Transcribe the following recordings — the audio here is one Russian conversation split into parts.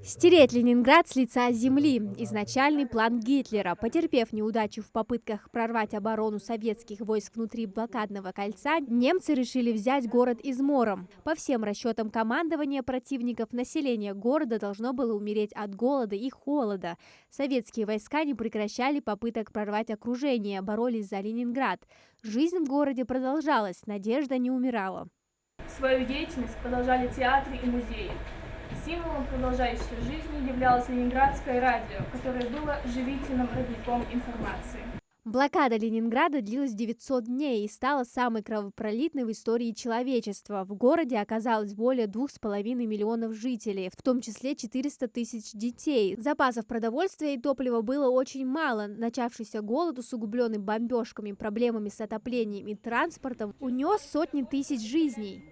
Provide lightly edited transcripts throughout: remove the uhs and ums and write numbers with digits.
Стереть Ленинград с лица земли – изначальный план Гитлера. Потерпев неудачу в попытках прорвать оборону советских войск внутри блокадного кольца, немцы решили взять город измором. По всем расчетам командования противников, население города должно было умереть от голода и холода. Советские войска не прекращали попыток прорвать окружение, боролись за Ленинград. Жизнь в городе продолжалась, надежда не умирала. Свою деятельность продолжали театры и музеи. Символом продолжающей жизни являлось Ленинградское радио, которое было живительным родником информации. Блокада Ленинграда длилась 900 дней и стала самой кровопролитной в истории человечества. В городе оказалось более 2,5 миллионов жителей, в том числе 400 тысяч детей. Запасов продовольствия и топлива было очень мало. Начавшийся голод, усугубленный бомбежками, проблемами с отоплением и транспортом, унес сотни тысяч жизней.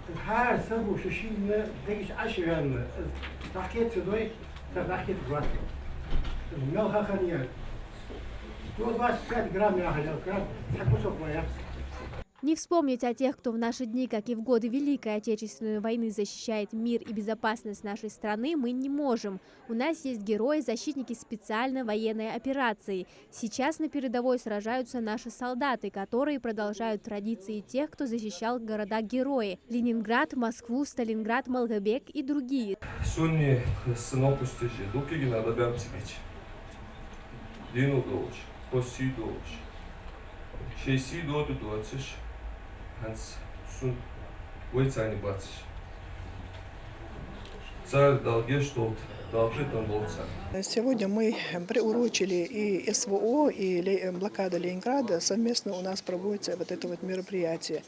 Het haar zo verschillende dingen als je gaan pakket zo doe dat pakket wat dus nou gaan niet то 25 грамм я хотел так кусок моя. Не вспомнить о тех, кто в наши дни, как и в годы Великой Отечественной войны, защищает мир и безопасность нашей страны, мы не можем. У нас есть герои, защитники специальной военной операции. Сейчас на передовой сражаются наши солдаты, которые продолжают традиции тех, кто защищал города-герои. Ленинград, Москву, Сталинград, Малгобек и другие. Сегодня мы приурочили и СВО, и блокада Ленинграда. Совместно у нас проводится вот это вот мероприятие.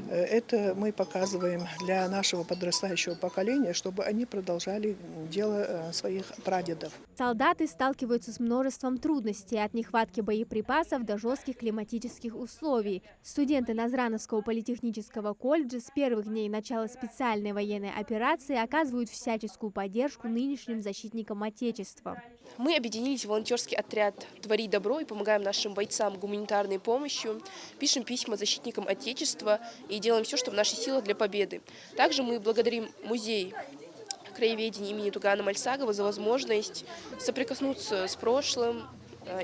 Это мы показываем для нашего подрастающего поколения, чтобы они продолжали дело своих прадедов. Солдаты сталкиваются с множеством трудностей, от нехватки боеприпасов до жестких климатических условий. Студенты Назрановского политехнического колледжа с первых дней начала специальной военной операции оказывают всяческую поддержку нынешним защитникам Отечества. Мы объединились в волонтерский отряд «Твори добро» и помогаем нашим бойцам гуманитарной помощью, пишем письма защитникам Отечества и делаем все, что в наших силах для победы. Также мы благодарим музей краеведения имени Тугана Мальсагова за возможность соприкоснуться с прошлым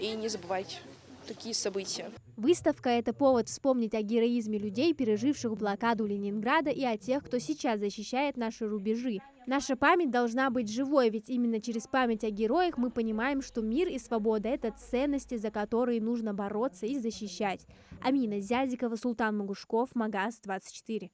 и не забывать такие события. Выставка – это повод вспомнить о героизме людей, переживших блокаду Ленинграда, и о тех, кто сейчас защищает наши рубежи. Наша память должна быть живой, ведь именно через память о героях мы понимаем, что мир и свобода – это ценности, за которые нужно бороться и защищать. Амина Зязикова, Султан Магушков, Магаз 24.